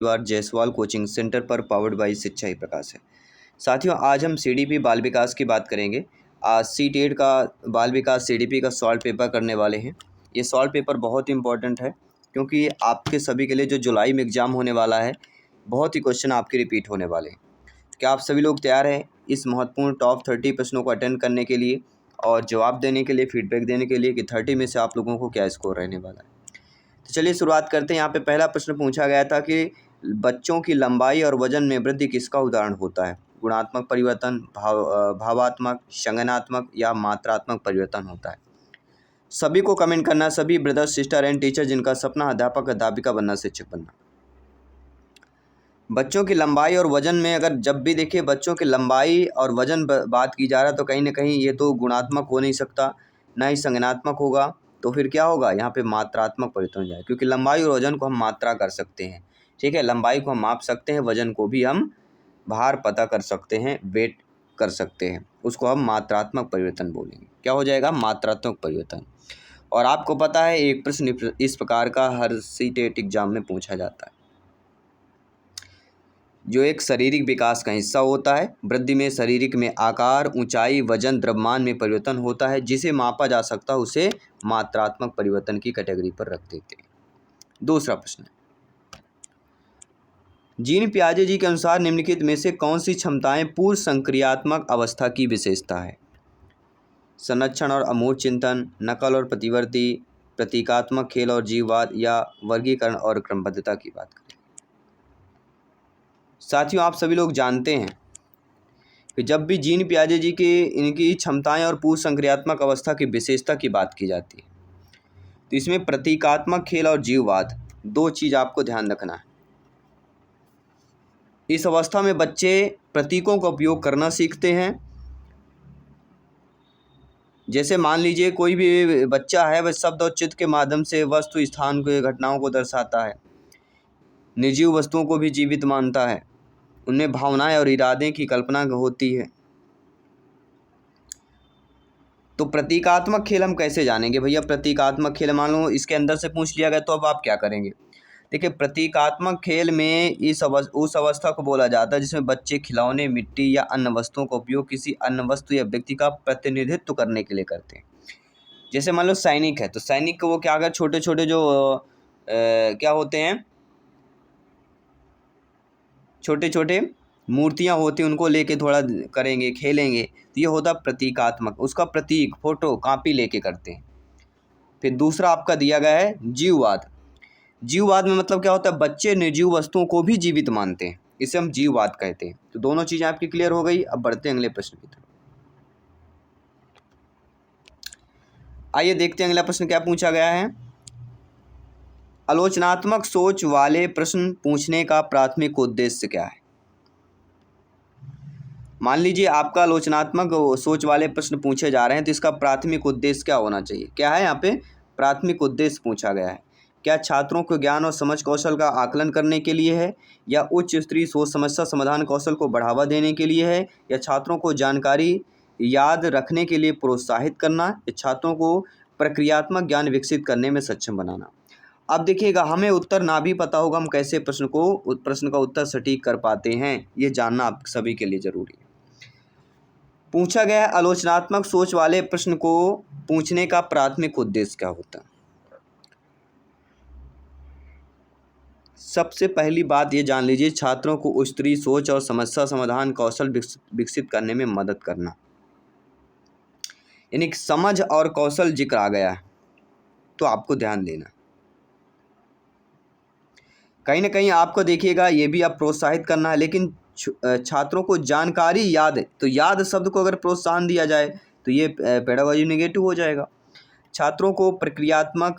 परिवार Jaiswal coaching centre पर powered by शिक्षा ही प्रकाश है। साथियों, आज हम सीडीपी बाल विकास की बात करेंगे। आज सीटेट का बाल विकास सीडीपी का सॉल्व पेपर करने वाले हैं। ये सॉल्व पेपर बहुत इंपॉर्टेंट है क्योंकि आपके सभी के लिए जो जुलाई में एग्ज़ाम होने वाला है, बहुत ही क्वेश्चन आपके रिपीट होने वाले हैं। क्या आप सभी लोग तैयार हैं इस महत्वपूर्ण टॉप 30 प्रश्नों को अटेंड करने के लिए और जवाब देने के लिए, फीडबैक देने के लिए कि 30 में से आप लोगों को क्या स्कोर रहने वाला है? तो चलिए शुरुआत करते हैं। यहाँ पे पहला प्रश्न पूछा गया था कि बच्चों की लंबाई और वजन में वृद्धि किसका उदाहरण होता है? गुणात्मक परिवर्तन, भावात्मक, संज्ञानात्मक या मात्रात्मक परिवर्तन होता है। सभी को कमेंट करना, सभी ब्रदर सिस्टर एंड टीचर जिनका सपना अध्यापक अध्यापिका बनना, शिक्षक बनना। बच्चों की लंबाई और वजन में अगर जब भी देखिए बच्चों की लंबाई और वजन बात की जा रहा है तो कहीं ना कहीं ये तो गुणात्मक हो नहीं सकता, ना ही संज्ञानात्मक होगा। तो फिर क्या होगा? यहाँ पे मात्रात्मक परिवर्तन हो जाए, क्योंकि लंबाई और वजन को हम मात्रा कर सकते हैं। ठीक है, लंबाई को हम माप सकते हैं, वजन को भी हम भार पता कर सकते हैं, वेट कर सकते हैं, उसको हम मात्रात्मक परिवर्तन बोलेंगे। क्या हो जाएगा? मात्रात्मक परिवर्तन। और आपको पता है एक प्रश्न इस प्रकार का हर सीटेट एग्जाम में पूछा जाता है, जो एक शारीरिक विकास का हिस्सा होता है। वृद्धि में शारीरिक में आकार, ऊंचाई, वजन, द्रव्यमान में परिवर्तन होता है, जिसे मापा जा सकता है उसे मात्रात्मक परिवर्तन की कैटेगरी पर रख देते हैं। दूसरा प्रश्न, जीन पियाजे जी के अनुसार निम्नलिखित में से कौन सी क्षमताएं पूर्व संक्रियात्मक अवस्था की विशेषता है? संरक्षण और अमूर्त चिंतन, नकल और प्रतिवर्ती, प्रतीकात्मक खेल और जीववाद, या वर्गीकरण और क्रमबद्धता की बात करें। साथियों, आप सभी लोग जानते हैं कि जब भी जीन पियाजे जी के इनकी क्षमताएं और पूर्व संक्रियात्मक अवस्था की विशेषता की बात की जाती है तो इसमें प्रतीकात्मक खेल और जीववाद, दो चीज़ आपको ध्यान रखना है। इस अवस्था में बच्चे प्रतीकों का उपयोग करना सीखते हैं। जैसे मान लीजिए कोई भी बच्चा है, वह शब्द और चित्र के माध्यम से वस्तु, स्थान को, घटनाओं को दर्शाता है, निर्जीव वस्तुओं को भी जीवित मानता है, उनमें भावनाएं और इरादे की कल्पना होती है। तो प्रतीकात्मक खेल हम कैसे जानेंगे भैया? प्रतीकात्मक खेल मान लो इसके अंदर से पूछ लिया गया तो अब आप क्या करेंगे? देखिए, प्रतीकात्मक खेल में उस अवस्था को बोला जाता है जिसमें बच्चे खिलौने, मिट्टी या अन्य वस्तुओं का उपयोग किसी अन्य वस्तु या व्यक्ति का प्रतिनिधित्व करने के लिए करते हैं। जैसे मान लो सैनिक है, तो सैनिक को वो क्या अगर छोटे छोटे जो क्या होते हैं, छोटे छोटे मूर्तियां होती हैं, उनको लेके थोड़ा करेंगे, खेलेंगे, तो ये होता प्रतीकात्मक। उसका प्रतीक फोटो कॉपी लेके करते हैं। फिर दूसरा आपका दिया गया है जीववाद। जीववाद में मतलब क्या होता है? बच्चे निर्जीव वस्तुओं को भी जीवित मानते हैं, इसे हम जीववाद कहते हैं। तो दोनों चीजें आपकी क्लियर हो गई। अब बढ़ते हैं अगले प्रश्न की तरफ। आइए देखते हैं अगला प्रश्न क्या पूछा गया है। आलोचनात्मक सोच वाले प्रश्न पूछने का प्राथमिक उद्देश्य क्या है? मान लीजिए आपका आलोचनात्मक सोच वाले प्रश्न पूछे जा रहे हैं, तो इसका प्राथमिक उद्देश्य क्या होना चाहिए? क्या है यहाँ पे? प्राथमिक उद्देश्य पूछा गया है। क्या छात्रों को ज्ञान और समझ कौशल का आकलन करने के लिए है, या उच्च स्तरीय सोच समस्या समाधान कौशल को बढ़ावा देने के लिए है, या छात्रों को जानकारी याद रखने के लिए प्रोत्साहित करना, या छात्रों को प्रक्रियात्मक ज्ञान विकसित करने में सक्षम बनाना? अब देखिएगा, हमें उत्तर ना भी पता होगा, हम कैसे प्रश्न का उत्तर सटीक कर पाते हैं, ये जानना आप सभी के लिए जरूरी है। पूछा गया आलोचनात्मक सोच वाले प्रश्न को पूछने का प्राथमिक उद्देश्य क्या होता है? सबसे पहली बात ये जान लीजिए, छात्रों को उच्च स्तरीय सोच और समस्या समाधान कौशल विकसित करने में मदद करना, यानी समझ और कौशल जिक्र आ गया है तो आपको ध्यान देना। कहीं ना कहीं आपको देखिएगा ये भी आप प्रोत्साहित करना है, लेकिन छात्रों को जानकारी याद है, तो याद शब्द को अगर प्रोत्साहन दिया जाए तो ये पेडागॉजी नेगेटिव हो जाएगा। छात्रों को प्रक्रियात्मक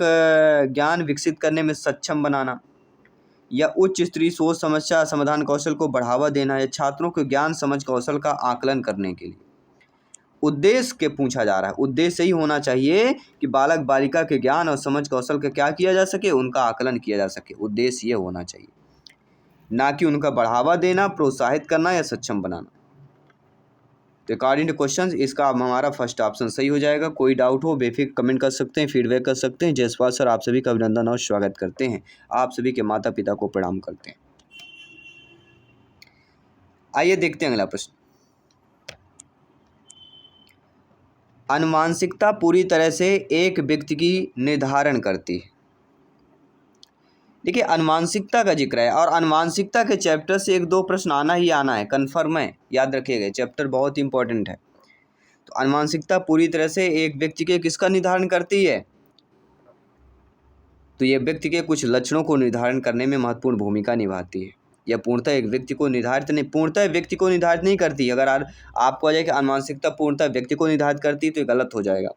ज्ञान विकसित करने में सक्षम बनाना, या उच्च स्तरीय सोच समस्या समाधान कौशल को बढ़ावा देना, या छात्रों को ज्ञान समझ कौशल का आकलन करने के लिए। उद्देश्य के पूछा जा रहा है, उद्देश्य यही होना चाहिए कि बालक बालिका के ज्ञान और समझ कौशल का क्या किया जा सके, उनका आकलन किया जा सके। उद्देश्य ये होना चाहिए, ना कि उनका बढ़ावा देना, प्रोत्साहित करना या सक्षम बनाना। तो अकॉर्डिंग टू क्वेश्चन इसका हमारा फर्स्ट ऑप्शन सही हो जाएगा। कोई डाउट हो बेफिक्र कमेंट कर सकते हैं, फीडबैक कर सकते हैं। जायसवाल सर आप सभी का अभिनंदन और स्वागत करते हैं। आप सभी के माता पिता को प्रणाम करते हैं। आइए देखते हैं अगला प्रश्न। अनुवांशिकता पूरी तरह से एक व्यक्ति की निर्धारण करती है। देखिए अनुवांशिकता का जिक्र है और अनुवांशिकता के चैप्टर से एक दो प्रश्न आना ही आना है, कन्फर्म है, याद रखिएगा, चैप्टर बहुत इंपॉर्टेंट है। तो अनुवांशिकता पूरी तरह से एक व्यक्ति के किसका निर्धारण करती है? तो ये व्यक्ति के कुछ लक्षणों को निर्धारण करने में महत्वपूर्ण भूमिका निभाती है। यह पूर्णतः एक व्यक्ति को निर्धारित नहीं, पूर्णतः व्यक्ति को निर्धारित नहीं करती। अगर आपको आ जाए कि अनुवांशिकता पूर्णतः व्यक्ति को निर्धारित करती है तो ये गलत हो जाएगा।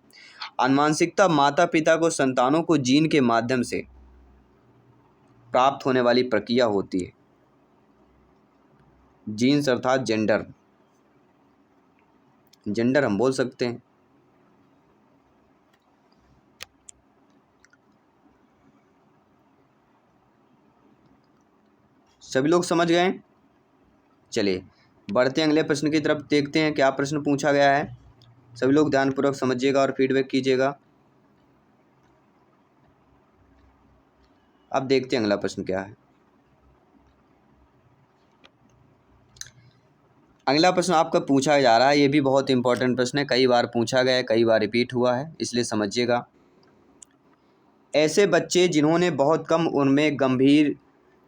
अनुवांशिकता माता पिता को संतानों को जीन के माध्यम से प्राप्त होने वाली प्रक्रिया होती है। जीन्स अर्थात जेंडर, जेंडर हम बोल सकते हैं। सभी लोग समझ गए? चलिए बढ़ते हैं अगले प्रश्न की तरफ, देखते हैं क्या प्रश्न पूछा गया है। सभी लोग ध्यानपूर्वक समझिएगा और फीडबैक कीजिएगा। अब देखते हैं अगला प्रश्न क्या है। अगला प्रश्न आपका पूछा जा रहा है, ये भी बहुत इंपॉर्टेंट प्रश्न है, कई बार पूछा गया है, कई बार रिपीट हुआ है, इसलिए समझिएगा। ऐसे बच्चे जिन्होंने बहुत कम उम्र में गंभीर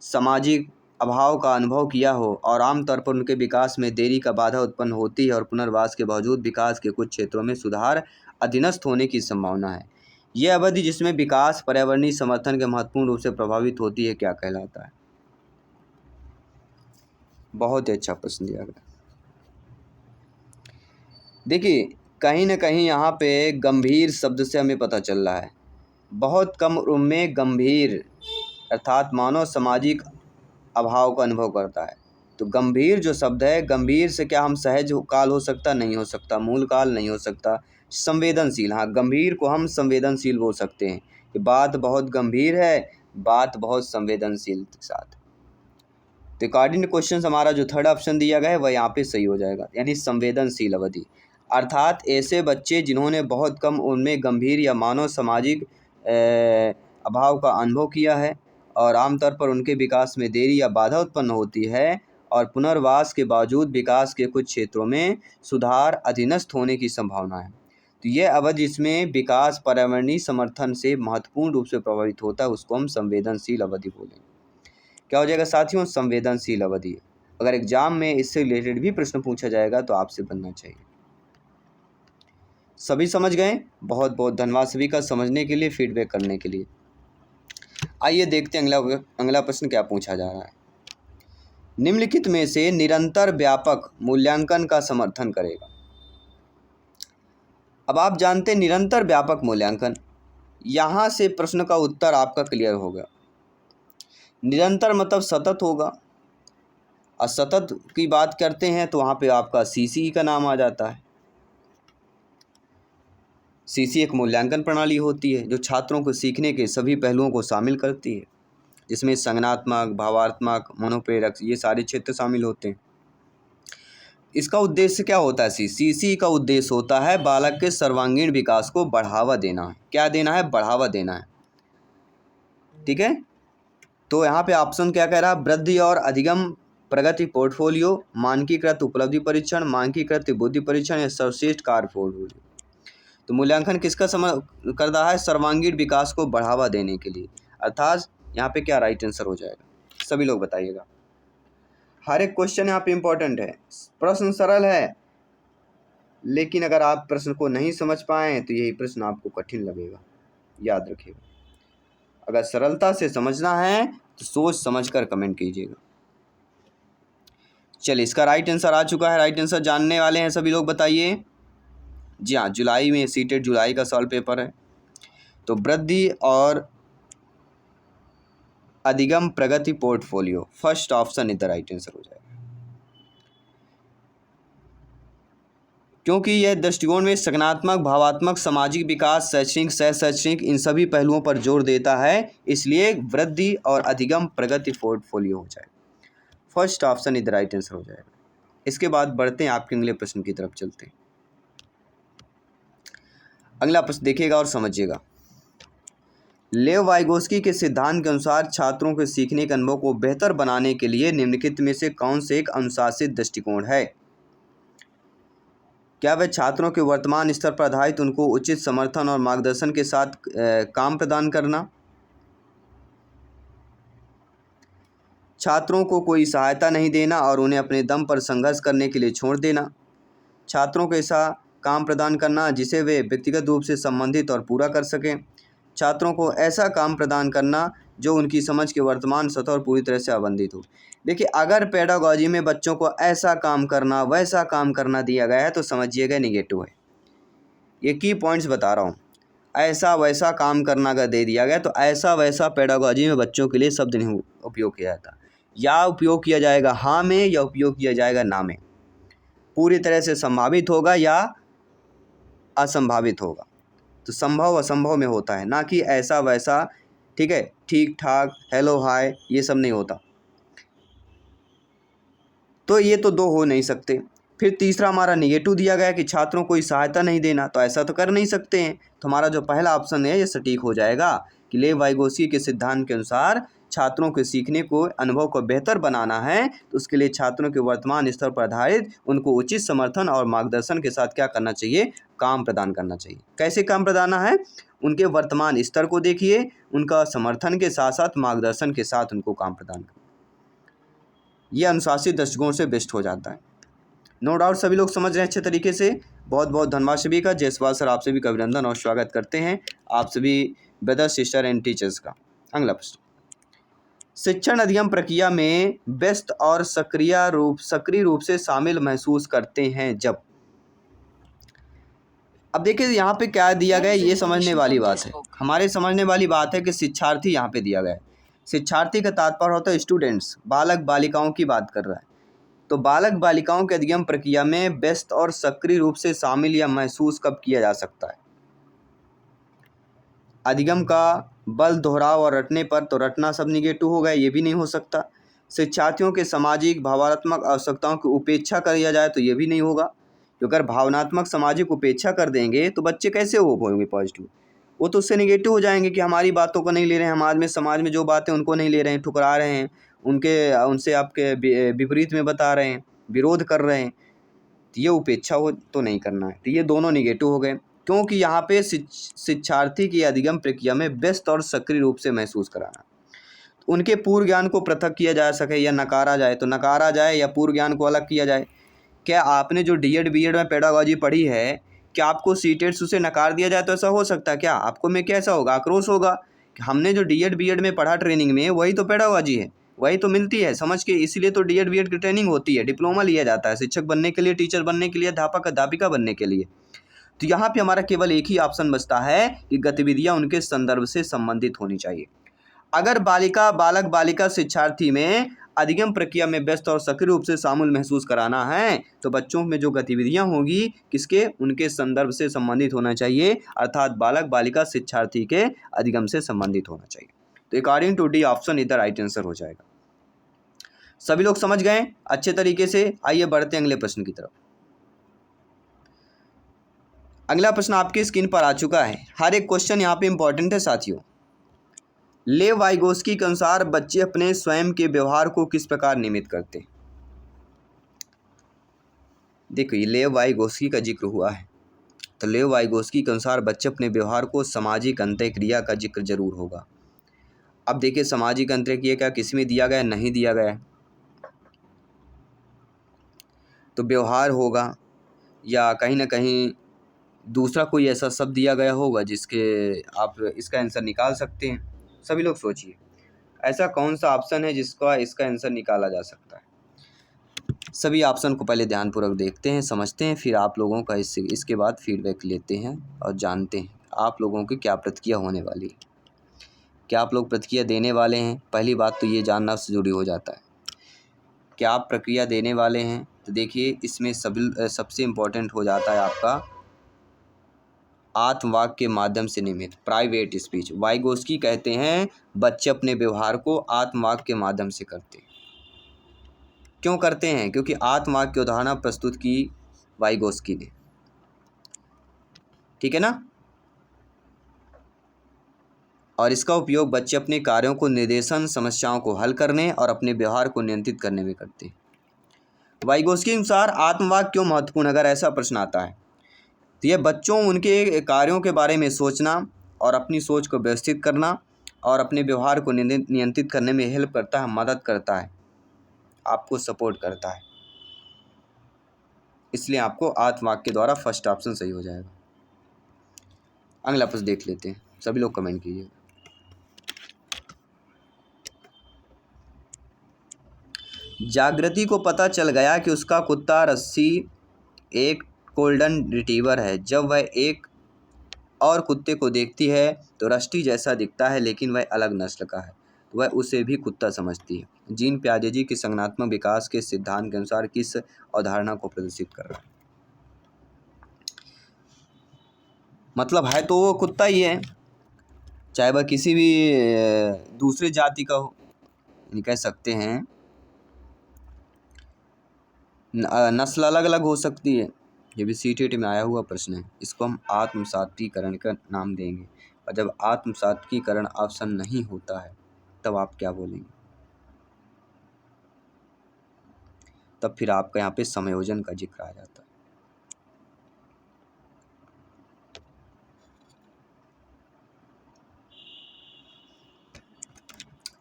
सामाजिक अभाव का अनुभव किया हो और आमतौर पर उनके विकास में देरी का बाधा उत्पन्न होती है और पुनर्वास के बावजूद विकास के कुछ क्षेत्रों में सुधार अधीनस्थ होने की संभावना है, यह अवधि जिसमें विकास पर्यावरणीय समर्थन के महत्वपूर्ण रूप से प्रभावित होती है क्या कहलाता है? बहुत ही अच्छा प्रश्न दिया गया। देखिए कहीं ना कहीं यहाँ पे गंभीर शब्द से हमें पता चल रहा है, बहुत कम उम्र में गंभीर अर्थात मानव सामाजिक अभाव का अनुभव करता है। तो गंभीर जो शब्द है, गंभीर से क्या हम सहज काल हो सकता? नहीं हो सकता, मूल काल नहीं हो सकता, संवेदनशील, हाँ गंभीर को हम संवेदनशील बोल सकते हैं कि बात बहुत गंभीर है, बात बहुत संवेदनशील के साथ। तो अकॉर्डिंग टू क्वेश्चन हमारा जो थर्ड ऑप्शन दिया गया है वह यहाँ पे सही हो जाएगा, यानी संवेदनशील अवधि। अर्थात ऐसे बच्चे जिन्होंने बहुत कम उम्र में गंभीर या मानव सामाजिक अभाव का अनुभव किया है और आमतौर पर उनके विकास में देरी या बाधा उत्पन्न होती है और पुनर्वास के बावजूद विकास के कुछ क्षेत्रों में सुधार अधीनस्थ होने की संभावना है। तो यह अवधि जिसमें विकास पर्यावरणीय समर्थन से महत्वपूर्ण रूप से प्रभावित होता है उसको हम संवेदनशील अवधि बोलेंगे। क्या हो जाएगा साथियों? संवेदनशील अवधि। अगर एग्जाम में इससे रिलेटेड भी प्रश्न पूछा जाएगा तो आपसे बनना चाहिए। सभी समझ गए? बहुत बहुत धन्यवाद सभी का समझने के लिए, फीडबैक करने के लिए। आइए देखते हैं अगला प्रश्न क्या पूछा जा रहा है। निम्नलिखित में से निरंतर व्यापक मूल्यांकन का समर्थन करेगा। अब आप जानते हैं निरंतर व्यापक मूल्यांकन, यहाँ से प्रश्न का उत्तर आपका क्लियर होगा। निरंतर मतलब सतत होगा, और सतत की बात करते हैं तो वहाँ पे आपका सीसी का नाम आ जाता है। सीसी एक मूल्यांकन प्रणाली होती है जो छात्रों को सीखने के सभी पहलुओं को शामिल करती है, जिसमें संज्ञानात्मक, भावात्मक, मनोप्रेरक ये सारे क्षेत्र शामिल होते हैं। इसका उद्देश्य क्या होता है? सीसी का उद्देश्य होता है बालक के सर्वांगीण विकास को बढ़ावा देना है। क्या देना है? बढ़ावा देना है। ठीक है, तो यहाँ पे ऑप्शन क्या कह रहा है? वृद्धि और अधिगम प्रगति पोर्टफोलियो, मानकीकृत उपलब्धि परीक्षण, मानकीकृत बुद्धि परीक्षण या सर्वश्रेष्ठ कार्य पोर्टफोलियो। तो मूल्यांकन किसका कर रहा है? सर्वांगीण विकास को बढ़ावा देने के लिए। अर्थात यहाँ पे क्या राइट आंसर हो जाएगा? सभी लोग बताइएगा। हर एक क्वेश्चन यहाँ पे इंपॉर्टेंट है। प्रश्न सरल है, लेकिन अगर आप प्रश्न को नहीं समझ पाए तो यही प्रश्न आपको कठिन लगेगा, याद रखिएगा। अगर सरलता से समझना है तो सोच समझकर कमेंट कीजिएगा। चलिए इसका राइट आंसर आ चुका है। राइट आंसर जानने वाले हैं सभी लोग, बताइए। जी हाँ, जुलाई में सीटेट जुलाई का सॉल्व पेपर है। तो वृद्धि और अधिगम प्रगति portfolio, first option is the right answer हो जाएगा, क्योंकि यह दृष्टिकोण में सकारात्मक, भावात्मक, सामाजिक विकास, शैक्षणिक, सह शैक्षणिक इन सभी पहलुओं पर जोर देता है, इसलिए वृद्धि और अधिगम प्रगति पोर्टफोलियो हो जाएगा। First option is the right answer हो जाएगा। इसके बाद बढ़ते हैं आपके अगले प्रश्न की तरफ चलते हैं। अगला प्रश्न देखिएगा और समझिएगा। लेव वाइगोस्की के सिद्धांत के अनुसार छात्रों के सीखने के अनुभव को बेहतर बनाने के लिए निम्नलिखित में से कौन से एक अनुशासित दृष्टिकोण है? क्या वह छात्रों के वर्तमान स्तर पर आधारित उनको उचित समर्थन और मार्गदर्शन के साथ काम प्रदान करना, छात्रों को कोई सहायता नहीं देना और उन्हें अपने दम पर संघर्ष करने के लिए छोड़ देना, छात्रों को ऐसा काम प्रदान करना जिसे वे व्यक्तिगत रूप से संबंधित और पूरा कर सकें, छात्रों को ऐसा काम प्रदान करना जो उनकी समझ के वर्तमान सतह और पूरी तरह से आवंटित हो। देखिए, अगर पेडागोजी में बच्चों को ऐसा काम करना वैसा काम करना दिया गया है तो समझिएगा निगेटिव है। ये की पॉइंट्स बता रहा हूँ। ऐसा वैसा काम करना अगर दे दिया गया तो ऐसा वैसा पेडागोजी में बच्चों के लिए शब्द नहीं उपयोग किया जाता। या उपयोग किया जाएगा हाँ में या उपयोग किया जाएगा ना में। पूरी तरह से संभावित होगा या असंभावित होगा। तो संभव असंभव में होता है, ना कि ऐसा वैसा, ठीक है, ठीक ठाक, हेलो हाय, ये सब नहीं होता। तो ये तो दो हो नहीं सकते। फिर तीसरा हमारा निगेटिव दिया गया कि छात्रों को कोई सहायता नहीं देना, तो ऐसा तो कर नहीं सकते हैं। तो हमारा जो पहला ऑप्शन है ये सटीक हो जाएगा कि लेव वाइगोस्की के सिद्धांत के अनुसार छात्रों के सीखने को अनुभव को बेहतर बनाना है तो उसके लिए छात्रों के वर्तमान स्तर पर आधारित उनको उचित समर्थन और मार्गदर्शन के साथ क्या करना चाहिए? काम प्रदान करना चाहिए। कैसे काम प्रदान है? उनके वर्तमान स्तर को देखिए, उनका समर्थन के साथ साथ मार्गदर्शन के साथ उनको काम प्रदान करना। यह अनुशासित दृष्टिकोण से बेस्ट हो जाता है। नो डाउट सभी लोग समझ रहे हैं अच्छे तरीके से। बहुत बहुत धन्यवाद सभी का। जयसवाल सर, आप सभी का अभिनंदन और स्वागत करते हैं, आप सभी ब्रदर सिस्टर एंड टीचर्स का। अगला प्रश्न, शिक्षण अधिगम प्रक्रिया में व्यस्त और सक्रिय रूप से शामिल महसूस करते हैं जब। अब देखिए यहाँ पे क्या दिया गया है, ये समझने वाली बात है। हमारे समझने वाली बात है कि शिक्षार्थी यहाँ पे दिया गया है। शिक्षार्थी का तात्पर्य होता है स्टूडेंट्स, बालक बालिकाओं की बात कर रहा है। तो बालक बालिकाओं के अधिगम प्रक्रिया में व्यस्त और सक्रिय रूप से शामिल या महसूस कब किया जा सकता है? अधिगम का बल दोहराव और रटने पर, तो रटना सब निगेटिव हो गया, ये भी नहीं हो सकता। शिक्षार्थियों के सामाजिक भावनात्मक आवश्यकताओं की उपेक्षा किया जाए तो ये भी नहीं होगा, क्योंकि अगर भावनात्मक सामाजिक उपेक्षा कर देंगे तो बच्चे कैसे हो पाएंगे पॉजिटिव? वो तो उससे निगेटिव हो जाएंगे कि हमारी बातों को नहीं ले रहे हैं, समाज में जो बातें उनको नहीं ले रहे हैं, ठुकरा रहे हैं, उनसे आपके विपरीत में बता रहे हैं, विरोध कर रहे हैं। तो ये उपेक्षा हो तो नहीं करना है। तो ये दोनों निगेटिव हो गए, क्योंकि यहाँ पे शिक्षार्थी की अधिगम प्रक्रिया में व्यस्त और सक्रिय रूप से महसूस कराना। उनके पूर्व ज्ञान को पृथक किया जा सके या नकारा जाए तो नकारा जाए, या पूर्व ज्ञान को अलग किया जाए। क्या आपने जो डीएड बीएड में पेडागोजी पढ़ी है, क्या आपको सीटेट उसे नकार दिया जाए तो ऐसा हो सकता है क्या? आपको में कैसा होगा? आक्रोश होगा। हमने जो डीएड बीएड में पढ़ा ट्रेनिंग में, वही तो पेडागोजी है, वही तो मिलती है समझ के। इसलिए तो डीएड बीएड की ट्रेनिंग होती है, डिप्लोमा लिया जाता है शिक्षक बनने के लिए, टीचर बनने के लिए, अध्यापक अध्यापिका बनने के लिए। तो यहाँ पे हमारा केवल एक ही ऑप्शन बचता है कि गतिविधियाँ उनके संदर्भ से संबंधित होनी चाहिए। अगर बालक बालिका शिक्षार्थी में अधिगम प्रक्रिया में व्यस्त और सक्रिय रूप से शामिल महसूस कराना है तो बच्चों में जो गतिविधियां होंगी किसके? उनके संदर्भ से संबंधित होना चाहिए, अर्थात बालक बालिका शिक्षार्थी के अधिगम से संबंधित होना चाहिए। तो अकॉर्डिंग टू डी ऑप्शन इधर राइट आंसर हो जाएगा। सभी लोग समझ गए अच्छे तरीके से? आइए बढ़ते हैं अगले प्रश्न की तरफ। अगला प्रश्न आपकी स्क्रीन पर आ चुका है। हर एक क्वेश्चन यहाँ पे इंपॉर्टेंट है साथियों। लेव वाइगोस्की के अनुसार बच्चे अपने स्वयं के व्यवहार को किस प्रकार नियमित करते हैं? देखो, ये लेव वाइगोस्की का जिक्र हुआ है, तो लेव वाइगोस्की के अनुसार बच्चे अपने व्यवहार को सामाजिक अंतःक्रिया का जिक्र जरूर होगा। अब देखिए, सामाजिक अंतःक्रिया क्या किसी में दिया गया? नहीं दिया गया। तो व्यवहार होगा या कहीं ना कहीं दूसरा कोई ऐसा शब्द दिया गया होगा जिसके आप इसका आंसर निकाल सकते हैं। सभी लोग सोचिए, ऐसा कौन सा ऑप्शन है जिसका इसका आंसर निकाला जा सकता है? सभी ऑप्शन को पहले ध्यानपूर्वक देखते हैं, समझते हैं, फिर आप लोगों का इसके बाद फीडबैक लेते हैं और जानते हैं आप लोगों की क्या प्रतिक्रिया होने वाली है, क्या आप लोग प्रतिक्रिया देने वाले हैं। पहली बात तो ये जानना जरूरी हो जाता है, क्या आप प्रक्रिया देने वाले हैं? तो देखिए, इसमें सबसे इम्पोर्टेंट हो जाता है आपका आत्मवाक के माध्यम से नियमित, प्राइवेट स्पीच। वाइगोस्की कहते हैं बच्चे अपने व्यवहार को आत्मवाक के माध्यम से करते हैं। क्यों करते हैं? क्योंकि आत्मवाक की उदाहरण प्रस्तुत की वाइगोस्की ने, ठीक है ना। और इसका उपयोग बच्चे अपने कार्यों को निर्देशन, समस्याओं को हल करने और अपने व्यवहार को नियंत्रित करने में करते हैं। वाइगोस्की के अनुसार आत्मवाक क्यों महत्वपूर्ण, अगर ऐसा प्रश्न आता है तो यह बच्चों उनके कार्यों के बारे में सोचना और अपनी सोच को व्यवस्थित करना और अपने व्यवहार को नियंत्रित करने में हेल्प करता है, मदद करता है, आपको सपोर्ट करता है। इसलिए आपको आत्मवाक के द्वारा फर्स्ट ऑप्शन सही हो जाएगा। अगला प्रश्न देख लेते हैं, सभी लोग कमेंट कीजिए। जागृति को पता चल गया कि उसका कुत्ता रस्सी एक गोल्डन रिट्रीवर है। जब वह एक और कुत्ते को देखती है तो रस्टी जैसा दिखता है लेकिन वह अलग नस्ल का है, तो वह उसे भी कुत्ता समझती है। जीन पियाजे के संज्ञानात्मक विकास के सिद्धांत के अनुसार किस अवधारणा को प्रदर्शित कर रहा है? मतलब है तो वो कुत्ता ही है, चाहे वह किसी भी दूसरे जाति का हो। कह सकते हैं नस्ल अलग अलग हो सकती है। ये भी सीटेट में आया हुआ प्रश्न है। इसको हम आत्मसात्विकरण का नाम देंगे। और जब आत्मसात्विकरण ऑप्शन नहीं होता है तब आप क्या बोलेंगे? तब फिर आपका यहाँ पे समायोजन का जिक्र आ जाता है।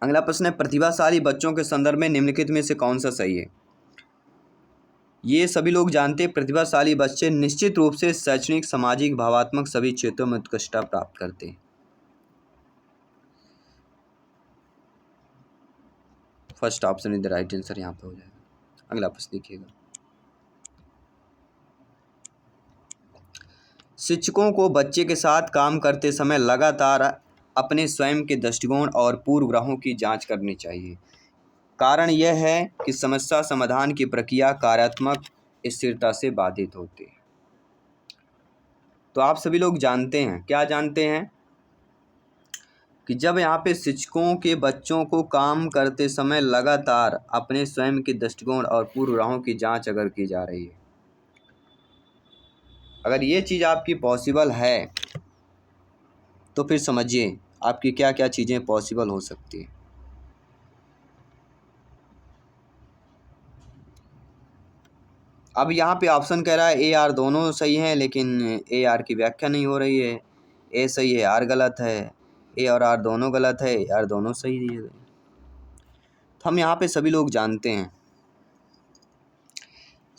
अगला प्रश्न है, प्रतिभाशाली बच्चों के संदर्भ में निम्नलिखित में से कौन सा सही है? ये सभी लोग जानते हैं, प्रतिभाशाली बच्चे निश्चित रूप से शैक्षणिक, सामाजिक, भावात्मक सभी क्षेत्रों में उत्कृष्टता प्राप्त करते हैं। First option is the right answer यहाँ पे हो जाएगा। अगला प्रश्न देखिएगा, शिक्षकों को बच्चे के साथ काम करते समय लगातार अपने स्वयं के दृष्टिकोण और पूर्वग्रहों की जांच करनी चाहिए। कारण यह है कि समस्या समाधान की प्रक्रिया कार्यात्मक स्थिरता से बाधित होती है। तो आप सभी लोग जानते हैं, क्या जानते हैं कि जब यहाँ पे शिक्षकों के बच्चों को काम करते समय लगातार अपने स्वयं के दृष्टिकोण और पूर्वग्रहों की जांच अगर की जा रही है, अगर ये चीज़ आपकी पॉसिबल है तो फिर समझिए आपकी क्या क्या चीज़ें पॉसिबल हो सकती है। अब यहाँ पे ऑप्शन कह रहा है ए आर दोनों सही हैं, लेकिन ए आर की व्याख्या नहीं हो रही है। ए सही है, आर गलत है। ए और आर दोनों गलत है, आर दोनों सही दिए गए। तो हम यहाँ पे सभी लोग जानते हैं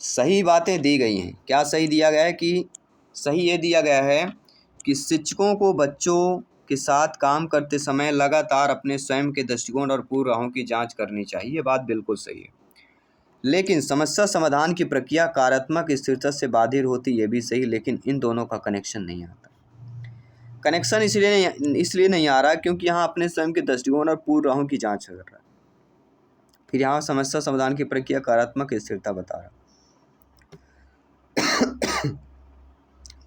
सही बातें दी गई हैं। क्या सही दिया गया है? कि सही ये दिया गया है कि शिक्षकों को बच्चों के साथ काम करते समय लगातार अपने स्वयं के दृष्टिकोण और पूर्वग्रहों की जांच करनी चाहिए। ये बात बिल्कुल सही है। लेकिन समस्या समाधान की प्रक्रिया कार्यात्मक स्थिरता से बाधित होती, ये भी सही, लेकिन इन दोनों का कनेक्शन नहीं आता। कनेक्शन इसलिए नहीं आ रहा क्योंकि यहाँ अपने स्वयं के दृष्टिकोण और पूर्वग्रहों की जांच कर रहा है, फिर यहाँ समस्या समाधान की प्रक्रिया कार्यात्मक स्थिरता बता रहा।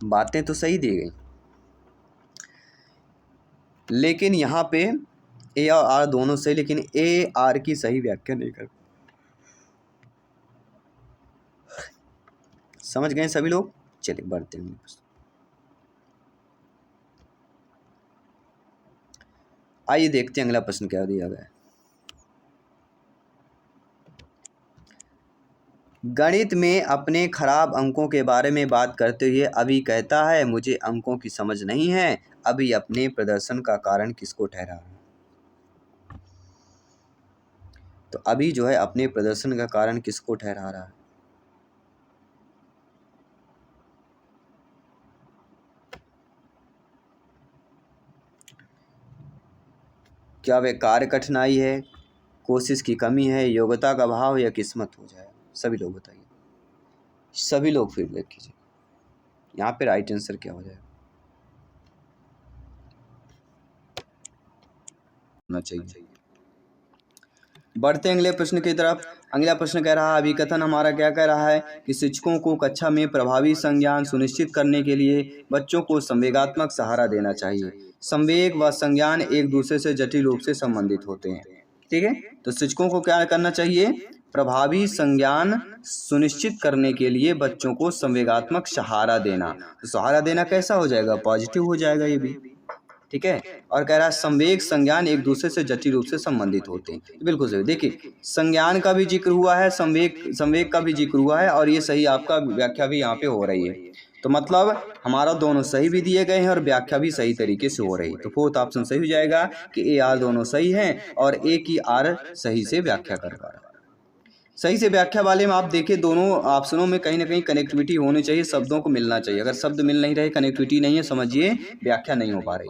बातें तो सही दी गई, लेकिन यहाँ पे ए और आर दोनों सही, लेकिन ए आर की सही व्याख्या नहीं कर। समझ गए सभी लोग? चलिए बढ़ते हैं। आइए देखते हैं अगला प्रश्न क्या दिया गया है। गणित में अपने खराब अंकों के बारे में बात करते हुए अभी कहता है, मुझे अंकों की समझ नहीं है। अभी अपने प्रदर्शन का कारण किसको ठहरा है? तो अभी जो है अपने प्रदर्शन का कारण किसको ठहरा रहा है? क्या वे कार्य कठिनाई है, कोशिश की कमी है, योग्यता का अभाव या किस्मत हो जाए? सभी लोग बताइए, सभी लोग फीडबैक कीजिए। यहाँ पे राइट आंसर क्या हो जाएगा? होना चाहिए। बढ़ते अगले प्रश्न की तरफ। अगला प्रश्न कह रहा है, अभिकथन हमारा क्या कह रहा है कि शिक्षकों को कक्षा में प्रभावी संज्ञान सुनिश्चित करने के लिए बच्चों को संवेगात्मक सहारा देना चाहिए। संवेग व संज्ञान एक दूसरे से जटिल रूप से संबंधित होते हैं। ठीक है, तो शिक्षकों को क्या करना चाहिए? प्रभावी संज्ञान सुनिश्चित करने के लिए बच्चों को संवेगात्मक सहारा देना। तो सहारा देना कैसा हो जाएगा? पॉजिटिव हो जाएगा ये भी। ठीक है। और कह रहा है संवेग संज्ञान एक दूसरे से जटिल रूप से संबंधित होते हैं। तो बिल्कुल सही। देखिए संज्ञान का भी जिक्र हुआ है, संवेग का भी जिक्र हुआ है, और ये सही आपका व्याख्या भी यहाँ पे हो रही है। तो मतलब हमारा दोनों सही भी दिए गए हैं और व्याख्या भी सही तरीके से हो रही है। तो फोर्थ ऑप्शन सही हो जाएगा कि ए आर दोनों सही हैं और ए की आर सही से व्याख्या कर पा रहा है। सही से व्याख्या वाले में आप देखिए दोनों ऑप्शनों में कहीं ना कहीं कनेक्टिविटी होनी चाहिए, शब्दों को मिलना चाहिए। अगर शब्द मिल नहीं रहे, कनेक्टिविटी नहीं है, समझिए व्याख्या नहीं हो पा रही।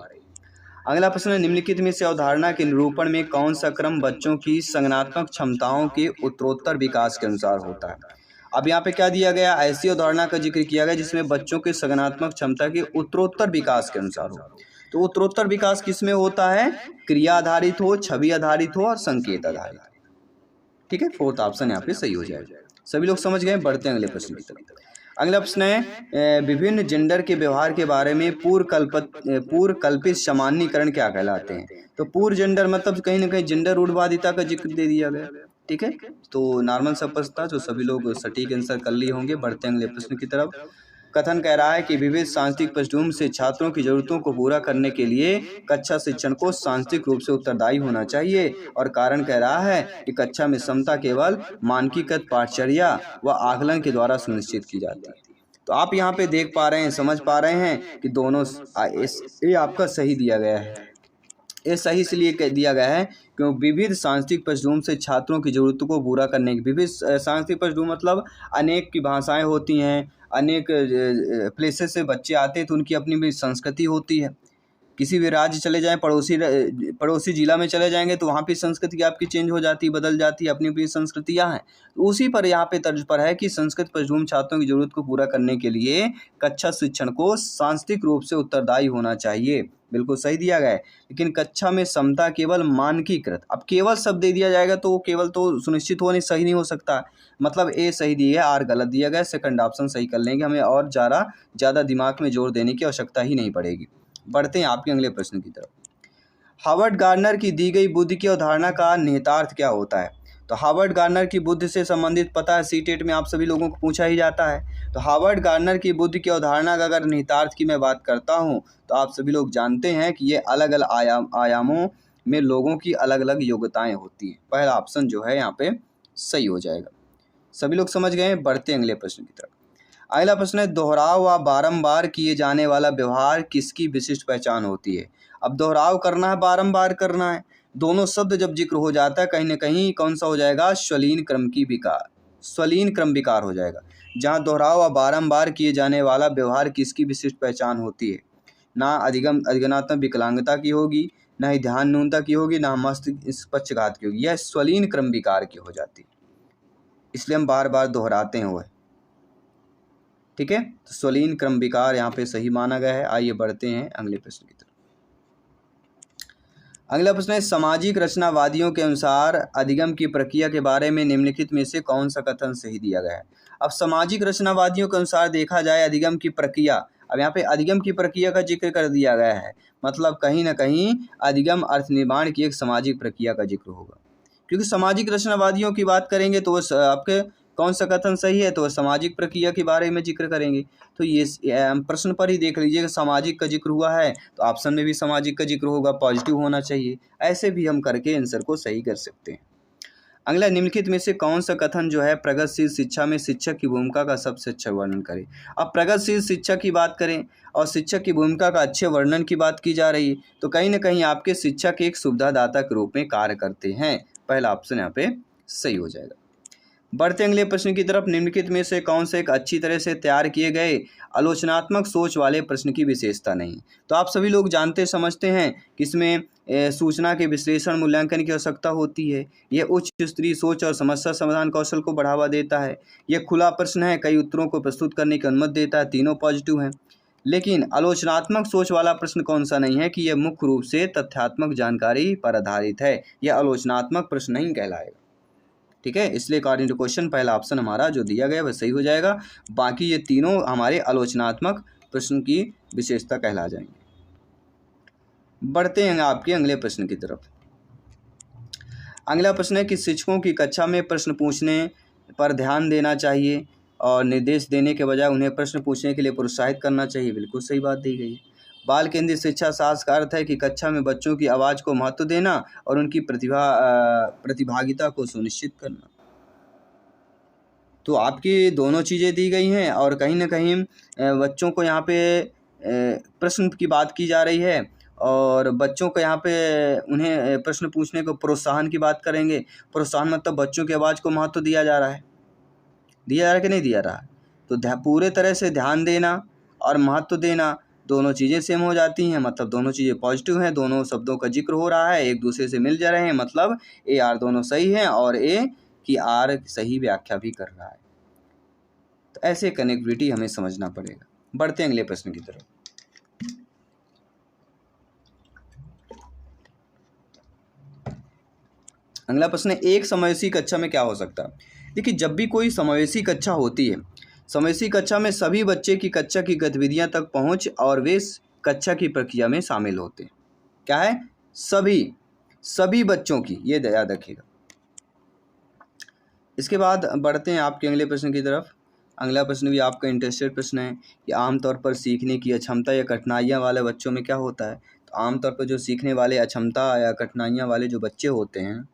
अगला प्रश्न है निम्नलिखित में से अवधारणा के निरूपण में कौन सा क्रम बच्चों की संज्ञानात्मक क्षमताओं के उत्तरोत्तर विकास के अनुसार होता है। अब यहाँ पे क्या दिया गया, ऐसी अवधारणा का जिक्र किया गया जिसमें बच्चों के संज्ञानात्मक क्षमता के उत्तरोत्तर विकास के अनुसार हो। तो उत्तरोत्तर विकास किसमें होता है, क्रिया आधारित हो, छवि आधारित हो और संकेत आधारित। ठीक है, फोर्थ ऑप्शन यहाँ पे सही हो जाएगा। सभी लोग समझ गए। बढ़ते हैं अगले प्रश्न की तरफ। अगला प्रश्न है विभिन्न जेंडर के व्यवहार के बारे में पूर्व कल्पित सामान्यीकरण क्या कहलाते हैं। तो पूर्व जेंडर मतलब कहीं ना कहीं जेंडर रूढ़वादिता का जिक्र दे दिया गया। ठीक है, तो नॉर्मल सा प्रश्न था जो सभी लोग सटीक आंसर कर लिए होंगे। बढ़ते हैं अगले प्रश्न की तरफ। कथन कह रहा है कि विविध सांस्कृतिक पृष्ठभूमि से छात्रों की जरूरतों को पूरा करने के लिए कक्षा शिक्षण को सांस्कृतिक रूप से उत्तरदायी होना चाहिए, और कारण कह रहा है कि कक्षा में समता केवल मानकीकृत पाठचर्या व आकलन के द्वारा सुनिश्चित की जाती है। तो आप यहाँ पे देख पा रहे हैं, समझ पा रहे हैं कि दोनों ये आपका सही दिया गया है। ये सही इसलिए दिया गया है क्योंकि विविध सांस्कृतिक पृष्ठभूमि से छात्रों की जरूरतों को पूरा करने की, विविध सांस्कृतिक पृष्ठभूमि मतलब अनेक की भाषाएं होती हैं, अनेक प्लेसेस से बच्चे आते हैं, तो उनकी अपनी भी संस्कृति होती है। किसी भी राज्य चले जाएं, पड़ोसी जिला में चले जाएंगे तो वहाँ पे संस्कृति आपकी चेंज हो जाती है, बदल जाती है, अपनी अपनी संस्कृतियाँ हैं। तो उसी पर यहाँ पे तर्ज पर है कि संस्कृत पृष्ठभूमि छात्रों की जरूरत को पूरा करने के लिए कक्षा शिक्षण को सांस्कृतिक रूप से उत्तरदायी होना चाहिए। बिल्कुल सही दिया गया है। लेकिन कक्षा में समता केवल मानकीकृत, अब केवल शब्द दे दिया जाएगा तो केवल तो सुनिश्चित होने सही नहीं हो सकता। मतलब ए सही दिया है, आर गलत दिया गया, सेकंड ऑप्शन सही कर लेंगे, हमें और ज़्यादा दिमाग में जोर देने की आवश्यकता ही नहीं पड़ेगी। बढ़ते हैं आपके अगले प्रश्न की तरफ। हार्वर्ड गार्डनर की दी गई बुद्धि की अवधारणा का निहितार्थ क्या होता है। तो हार्वर्ड गार्डनर की बुद्धि से संबंधित पता है सीटेट में आप सभी लोगों को पूछा ही जाता है। तो हार्वर्ड गार्डनर की बुद्धि की अवधारणा का अगर निहितार्थ की मैं बात करता हूँ तो आप सभी लोग जानते हैं कि ये अलग अलग आयामों में लोगों की अलग अलग योग्यताएं होती हैं। पहला ऑप्शन जो है यहाँ पे सही हो जाएगा। सभी लोग समझ गए। बढ़ते अगले प्रश्न की तरफ। अगला प्रश्न है दोहराव व बारंबार किए जाने वाला व्यवहार किसकी विशिष्ट पहचान होती है। अब दोहराव करना है, बारंबार करना है, दोनों शब्द जब जिक्र हो जाता है कहीं ना कहीं कौन सा हो जाएगा, स्वलीन क्रम विकार हो जाएगा। जहाँ दोहराव व बारंबार किए जाने वाला व्यवहार किसकी विशिष्ट पहचान होती है, ना अधिगमात्मक विकलांगता की होगी, ना ही ध्यान न्यूनता की होगी, ना मस्तिष्क पक्षघात की होगी, यह स्वलीन क्रम विकार की हो जाती है। इसलिए हम बार बार दोहराते हैं वो है। ठीक है, तो स्वलीन क्रम विकार यहाँ पे सही माना गया है। आइए बढ़ते हैं अगले प्रश्न की तरफ। अगला प्रश्न है सामाजिक रचनावादियों के अनुसार अधिगम की प्रक्रिया के बारे में निम्नलिखित में से कौन सा कथन सही दिया गया है। अब सामाजिक रचनावादियों के अनुसार देखा जाए अधिगम की प्रक्रिया, अब यहाँ पे अधिगम की प्रक्रिया का जिक्र कर दिया गया है, मतलब कहीं ना कहीं अधिगम अर्थ निर्माण की एक सामाजिक प्रक्रिया का जिक्र होगा। क्योंकि सामाजिक रचनावादियों की बात करेंगे तो वो आपके कौन सा कथन सही है, तो वह सामाजिक प्रक्रिया के बारे में जिक्र करेंगे। तो ये प्रश्न पर ही देख लीजिए कि सामाजिक का जिक्र हुआ है तो ऑप्शन में भी सामाजिक का जिक्र होगा, पॉजिटिव होना चाहिए। ऐसे भी हम करके आंसर को सही कर सकते हैं। अगला निम्नलिखित में से कौन सा कथन जो है प्रगतिशील शिक्षा में शिक्षक की भूमिका का सबसे अच्छा वर्णन करे। अब प्रगतिशील शिक्षा की बात करें और शिक्षक की भूमिका का अच्छे वर्णन की बात की जा रही है तो कहीं ना कहीं आपके शिक्षक एक सुविधादाता के रूप में कार्य करते हैं। पहला ऑप्शन यहाँ पे सही हो जाएगा। बढ़ते अगले प्रश्न की तरफ। निम्नलिखित में से कौन से एक अच्छी तरह से तैयार किए गए आलोचनात्मक सोच वाले प्रश्न की विशेषता नहीं। तो आप सभी लोग जानते समझते हैं कि इसमें सूचना के विश्लेषण मूल्यांकन की आवश्यकता होती है। यह उच्च स्तरीय सोच और समस्या समाधान कौशल को बढ़ावा देता है। यह खुला प्रश्न है, कई उत्तरों को प्रस्तुत करने की अनुमति देता है, तीनों पॉजिटिव हैं। लेकिन आलोचनात्मक सोच वाला प्रश्न कौन सा नहीं है कि यह मुख्य रूप से तथ्यात्मक जानकारी पर आधारित है। यह आलोचनात्मक प्रश्न नहीं कहलाएगा। ठीक है, इसलिए अकॉर्डिंग टू क्वेश्चन पहला ऑप्शन हमारा जो दिया गया वह सही हो जाएगा। बाकी ये तीनों हमारे आलोचनात्मक प्रश्न की विशेषता कहला जाएंगे। बढ़ते हैं आपके अगले प्रश्न की तरफ। अगला प्रश्न है कि शिक्षकों की कक्षा में प्रश्न पूछने पर ध्यान देना चाहिए और निर्देश देने के बजाय उन्हें प्रश्न पूछने के लिए प्रोत्साहित करना चाहिए। बिल्कुल सही बात दी गई है। बाल केंद्रित शिक्षा शास्त्र का अर्थ है कि कक्षा में बच्चों की आवाज़ को महत्व देना और उनकी प्रतिभागिता को सुनिश्चित करना। तो आपकी दोनों चीज़ें दी गई हैं और कहीं न कहीं बच्चों को यहाँ पे प्रश्न की बात की जा रही है और बच्चों को यहाँ पे उन्हें प्रश्न पूछने को प्रोत्साहन की बात करेंगे। प्रोत्साहन मतलब बच्चों की आवाज़ को महत्व दिया जा रहा है। दिया जा रहा है कि नहीं दिया रहा? तो पूरे तरह से ध्यान देना और महत्व देना दोनों चीज़ें सेम हो जाती हैं, मतलब दोनों चीज़ें पॉजिटिव हैं, दोनों शब्दों का जिक्र हो रहा है, एक दूसरे से मिल जा रहे हैं, मतलब ए आर दोनों सही हैं और ए की आर सही व्याख्या भी कर रहा है। तो ऐसे कनेक्टिविटी हमें समझना पड़ेगा। बढ़ते हैं अगले प्रश्न की तरफ। अगला प्रश्न है, एक समावेशी कक्षा में क्या हो सकता है? देखिए, जब भी कोई समावेशी कक्षा होती है, समावेशी कक्षा में सभी बच्चे की कक्षा की गतिविधियां तक पहुंच और वे कक्षा की प्रक्रिया में शामिल होते हैं। क्या है? सभी बच्चों की, ये याद रखिएगा। इसके बाद बढ़ते हैं आपके अगले प्रश्न की तरफ। अगला प्रश्न भी आपका इंटरेस्टेड प्रश्न है कि आमतौर पर सीखने की अक्षमता या कठिनाइयाँ वाले बच्चों में क्या होता है? तो आमतौर पर जो सीखने वाले अक्षमता या कठिनाइयाँ वाले जो बच्चे होते हैं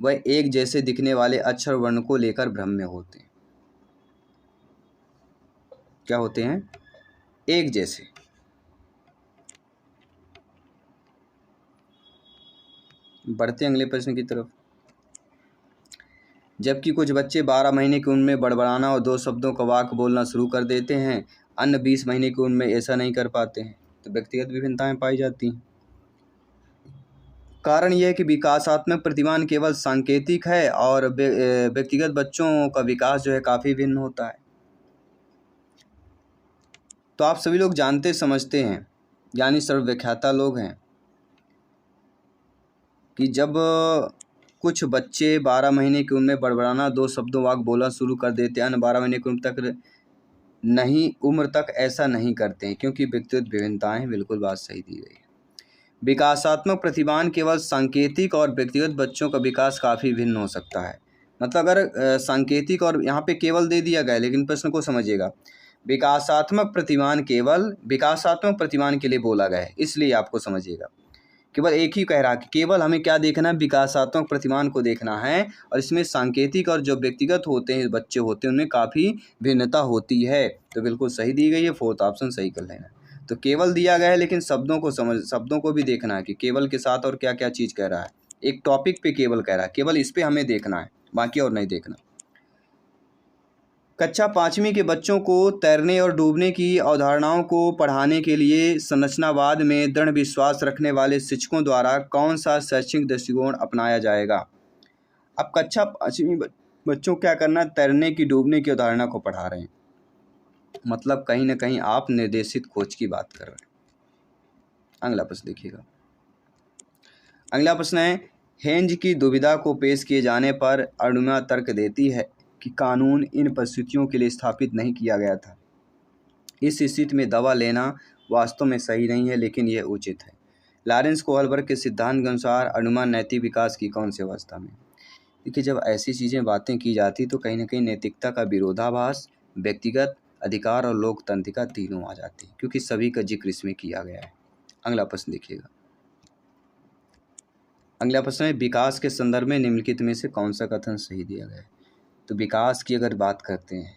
वह एक जैसे दिखने वाले अक्षर वर्ण को लेकर भ्रम में होते हैं। क्या होते हैं? एक जैसे। बढ़ते हैं अगले प्रश्न की तरफ। जबकि कुछ बच्चे 12 महीने की उम्र में बड़बड़ाना और 2 शब्दों का वाक्य बोलना शुरू कर देते हैं, अन्य 20 महीने की उम्र में ऐसा नहीं कर पाते हैं। तो व्यक्तिगत विभिन्नताएं पाई जाती हैं। कारण यह है कि विकासात्मक प्रतिमान केवल सांकेतिक है और व्यक्तिगत बच्चों का विकास जो है काफ़ी भिन्न होता है। तो आप सभी लोग जानते समझते हैं, यानी सर्वव्याख्याता लोग हैं, कि जब कुछ बच्चे 12 महीने की उम्र में बड़बड़ाना 2 शब्दों वाक्य बोलना शुरू कर देते हैं, अन्य 12 महीने की उम्र तक ऐसा नहीं करते हैं, क्योंकि व्यक्तिगत विभिन्नताएं। बिल्कुल बात सही दी गई है। विकासात्मक प्रतिमान केवल सांकेतिक और व्यक्तिगत बच्चों का विकास काफ़ी भिन्न हो सकता है। मतलब अगर सांकेतिक और यहाँ पे केवल दे दिया गया, लेकिन प्रश्न को समझिएगा। विकासात्मक प्रतिमान केवल विकासात्मक प्रतिमान के लिए बोला गया है, इसलिए आपको समझिएगा। केवल एक ही कह रहा कि केवल हमें क्या देखना है? विकासात्मक प्रतिमान को देखना है, और इसमें सांकेतिक और जो व्यक्तिगत होते हैं बच्चे होते हैं उनमें काफ़ी भिन्नता होती है। तो बिल्कुल सही दी गई है, 4th ऑप्शन सही कर लेना। तो केवल दिया गया है, लेकिन शब्दों को भी देखना है कि केवल के साथ और क्या क्या चीज़ कह रहा है। एक टॉपिक पे केवल कह रहा है, केवल इस पे हमें देखना है, बाकी और नहीं देखना। कक्षा 5वीं के बच्चों को तैरने और डूबने की अवधारणाओं को पढ़ाने के लिए संरचनावाद में दृढ़ विश्वास रखने वाले शिक्षकों द्वारा कौन सा शैक्षणिक दृष्टिकोण अपनाया जाएगा? अब कक्षा 5वीं बच्चों क्या करना? तैरने की डूबने की अवधारणा को पढ़ा रहे हैं, मतलब कहीं ना कहीं आप निर्देशित खोज की बात कर रहे हैं। अगला प्रश्न देखिएगा। अगला प्रश्न है, हेंज की दुविधा को पेश किए जाने पर अरुणिमा तर्क देती है कि कानून इन परिस्थितियों के लिए स्थापित नहीं किया गया था। इस स्थिति में दवा लेना वास्तव में सही नहीं है, लेकिन यह उचित है। लॉरेंस कोहलबर्ग के सिद्धांत के अनुसार अरुणिमा नैतिक विकास की कौन सी अवस्था में? देखिए, जब ऐसी चीज़ें बातें की जाती तो कहीं ना कहीं नैतिकता का विरोधाभास, व्यक्तिगत अधिकार और लोकतंत्रिका तीनों आ जाती हैं, क्योंकि सभी का जिक्र इसमें किया गया है। अगला प्रश्न देखिएगा। अगला प्रश्न है, विकास के संदर्भ में निम्नलिखित में से कौन सा कथन सही दिया गया है? तो विकास की अगर बात करते हैं,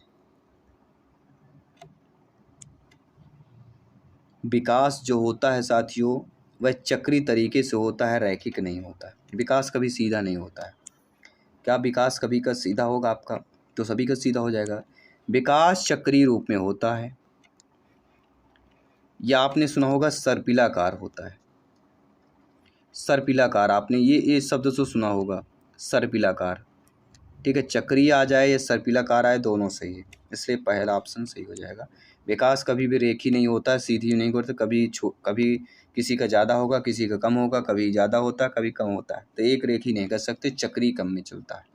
विकास जो होता है साथियों वह चक्री तरीके से होता है, रैखिक नहीं होता है। विकास कभी सीधा नहीं होता है। क्या विकास कभी का सीधा होगा आपका? तो सभी का सीधा हो जाएगा। विकास चक्रीय रूप में होता है, या आपने सुना होगा सर्पिलाकार होता है। सर्पिलाकार, आपने ये शब्द तो सुना होगा, सर्पिलाकार। ठीक है, चक्रीय आ जाए या सर्पिलाकार आए, दोनों सही है, इसलिए पहला ऑप्शन सही हो जाएगा। विकास कभी भी रेखीय नहीं होता, सीधी नहीं होता, कभी किसी का ज़्यादा होगा, किसी का कम होगा, कभी ज़्यादा होता है, कभी कम होता है। तो एक रेखीय नहीं कर सकते, चक्रीय क्रम में चलता है।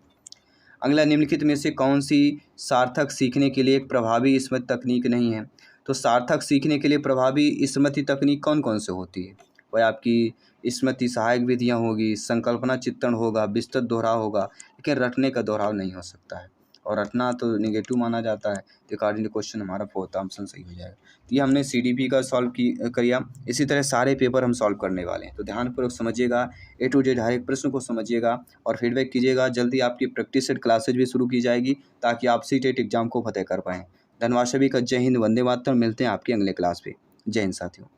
अगला, निम्नलिखित में से कौन सी सार्थक सीखने के लिए एक प्रभावी स्मृति तकनीक नहीं है? तो सार्थक सीखने के लिए प्रभावी स्मृति तकनीक कौन कौन से होती है? वह आपकी स्मृति सहायक विधियाँ होगी, संकल्पना चित्रण होगा, विस्तृत दोहराव होगा, लेकिन रटने का दोहराव नहीं हो सकता है। और रटना तो नेगेटिव माना जाता है, तो अकॉर्डिंग टू क्वेश्चन हमारा फोर्थ ऑप्शन सही हो जाएगा। तो ये हमने CDP का सॉल्व किया। इसी तरह सारे पेपर हम सॉल्व करने वाले हैं, तो ध्यानपूर्वक समझिएगा, A to Z हर एक प्रश्न को समझिएगा और फीडबैक कीजिएगा। जल्दी आपकी प्रैक्टिस सेट क्लासेज भी शुरू की जाएगी ताकि आप CTET एग्जाम को फतेह कर पाएँ। धन्यवाद सभी का। जय हिंद, वंदे मातरम। मिलते हैं आपके अगले क्लास पे। जय हिंद साथियों।